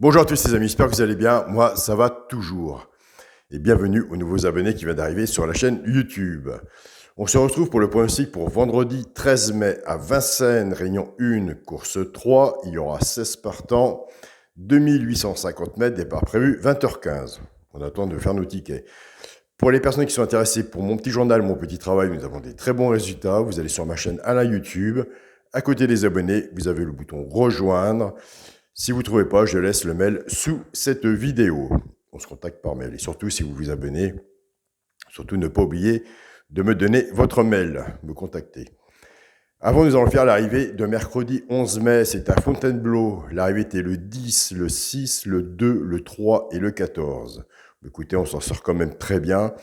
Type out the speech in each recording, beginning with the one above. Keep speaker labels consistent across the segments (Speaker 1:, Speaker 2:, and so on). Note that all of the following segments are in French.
Speaker 1: Bonjour à tous les amis, j'espère que vous allez bien. Moi, ça va toujours. Et bienvenue aux nouveaux abonnés qui viennent d'arriver sur la chaîne YouTube. On se retrouve pour le pronostic pour vendredi 13 mai à Vincennes, Réunion 1, course 3. Il y aura 16 partants, 2850 mètres, départ prévu 20h15. On attend de faire nos tickets. Pour les personnes qui sont intéressées pour mon petit journal, mon petit travail, nous avons des très bons résultats. Vous allez sur ma chaîne Alain YouTube. À côté des abonnés, vous avez le bouton rejoindre. Si vous ne trouvez pas, je laisse le mail sous cette vidéo. On se contacte par mail. Et surtout, si vous vous abonnez, surtout ne pas oublier de me donner votre mail, me contacter. Avant, nous allons faire l'arrivée de mercredi 11 mai. C'est à Fontainebleau. L'arrivée était le 10, le 6, le 2, le 3 et le 14. Écoutez, on s'en sort quand même très bien.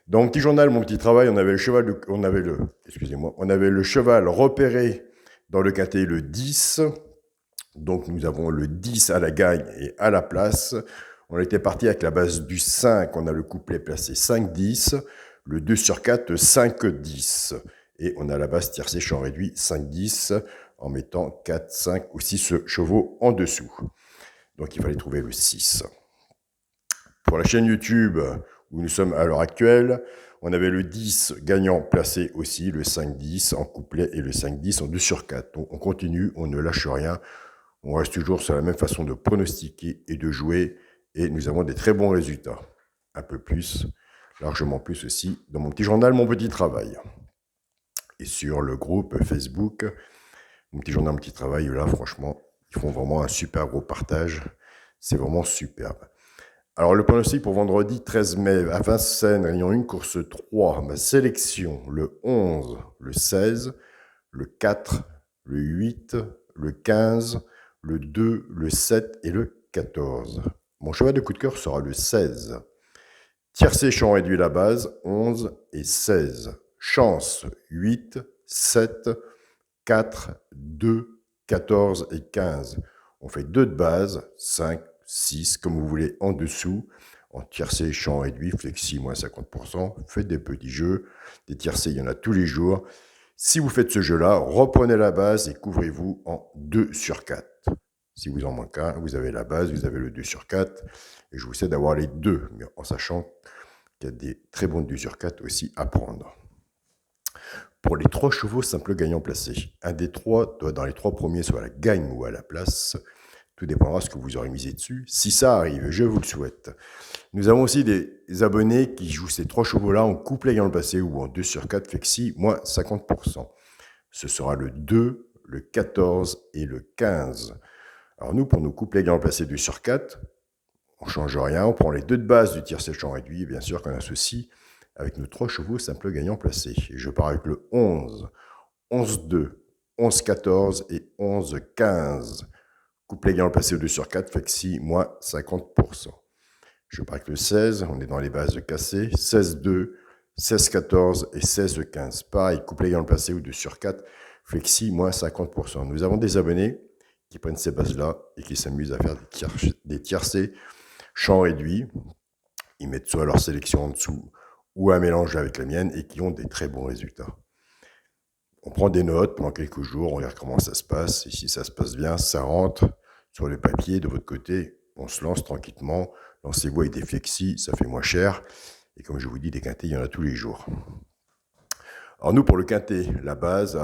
Speaker 1: Dans mon petit journal, mon petit travail, on avait le cheval repéré dans le quintet le 10. Donc, nous avons le 10 à la gagne et à la place. On était parti avec la base du 5. On a le couplet placé 5-10. Le 2 sur 4, 5-10. Et on a la base tiercée champ réduit 5-10 en mettant 4, 5 ou 6 chevaux en dessous. Donc, il fallait trouver le 6. Pour la chaîne YouTube où nous sommes à l'heure actuelle, on avait le 10 gagnant placé aussi, le 5-10 en couplet et le 5-10 en 2 sur 4. Donc, on continue, on ne lâche rien. On reste toujours sur la même façon de pronostiquer et de jouer et nous avons des très bons résultats. Un peu plus, largement plus aussi, dans mon petit journal, mon petit travail. Et sur le groupe Facebook, mon petit journal, mon petit travail, là, franchement, ils font vraiment un super gros partage. C'est vraiment superbe. Alors, le pronostic pour vendredi 13 mai à Vincennes, Réunion 1, course 3. Ma sélection, le 11, le 16, le 4, le 8, le 15, le 2, le 7 et le 14. Mon cheval de coup de cœur sera le 16. Tiercé champ réduit la base, 11 et 16. Chance, 8, 7, 4, 2, 14 et 15. On fait 2 de base, 5, 6, comme vous voulez, en dessous. En tiercé, champ réduit, flexi, moins 50%. Faites des petits jeux. Des tiercés, il y en a tous les jours. Si vous faites ce jeu-là, reprenez la base et couvrez-vous en 2 sur 4. Si vous en manquez un, vous avez la base, vous avez le 2 sur 4. Et je vous souhaite d'avoir les deux, mais en sachant qu'il y a des très bons 2 sur 4 aussi à prendre. Pour les 3 chevaux simples gagnants placés, un des 3 doit dans les 3 premiers soit à la gagne ou à la place. Tout dépendra de ce que vous aurez misé dessus. Si ça arrive, je vous le souhaite. Nous avons aussi des abonnés qui jouent ces 3 chevaux-là en couplet gagnant le passé ou en 2 sur 4 flexi, moins 50%. Ce sera le 2, le 14 et le 15. Alors nous, pour nos couplets gagnant le passé 2 sur 4, on ne change rien. On prend les 2 de base du tiercé champ réduit. Et bien sûr qu'on associe avec nos 3 chevaux simples gagnants placés. Et je pars avec le 11, 11-2, 11-14 et 11-15. Couplet gagnant le passé 2 sur 4, flexi, moins 50%. Je pars avec le 16, on est dans les bases de cassé, 16-2, 16-14 et 16-15. Pareil, couplet gagnant le passé ou 2 sur 4, flexi, moins 50%. Nous avons des abonnés qui prennent ces bases-là et qui s'amusent à faire des tiercés champ réduit. Ils mettent soit leur sélection en dessous ou un mélange avec la mienne et qui ont des très bons résultats. On prend des notes pendant quelques jours, on regarde comment ça se passe. Et si ça se passe bien, ça rentre sur le papier. De votre côté, on se lance tranquillement. Lancez-vous avec des flexis, ça fait moins cher. Et comme je vous dis, des quintés, il y en a tous les jours. Alors nous, pour le quintet, la base,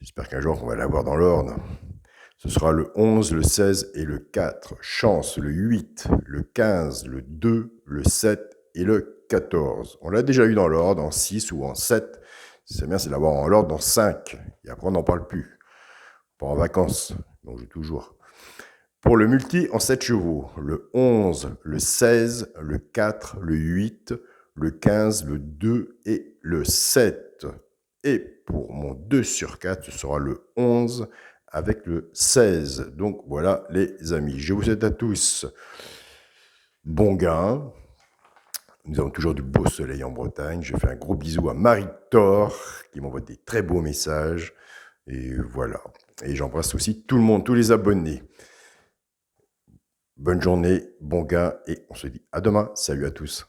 Speaker 1: j'espère qu'un jour, on va l'avoir dans l'ordre. Ce sera le 11, le 16 et le 4. Chance, le 8, le 15, le 2, le 7 et le 14. On l'a déjà eu dans l'ordre, en 6 ou en 7. C'est bien, c'est d'avoir en l'ordre dans 5. Et après, on n'en parle plus. Pas en vacances, donc j'ai toujours. Pour le multi, en 7 chevaux, le 11, le 16, le 4, le 8, le 15, le 2 et le 7. Et pour mon 2 sur 4, ce sera le 11 avec le 16. Donc voilà les amis. Je vous souhaite à tous bon gain. Nous avons toujours du beau soleil en Bretagne. Je fais un gros bisou à Marie-Thor qui m'envoie des très beaux messages. Et voilà. Et j'embrasse aussi tout le monde, tous les abonnés. Bonne journée, bon gain et on se dit à demain. Salut à tous.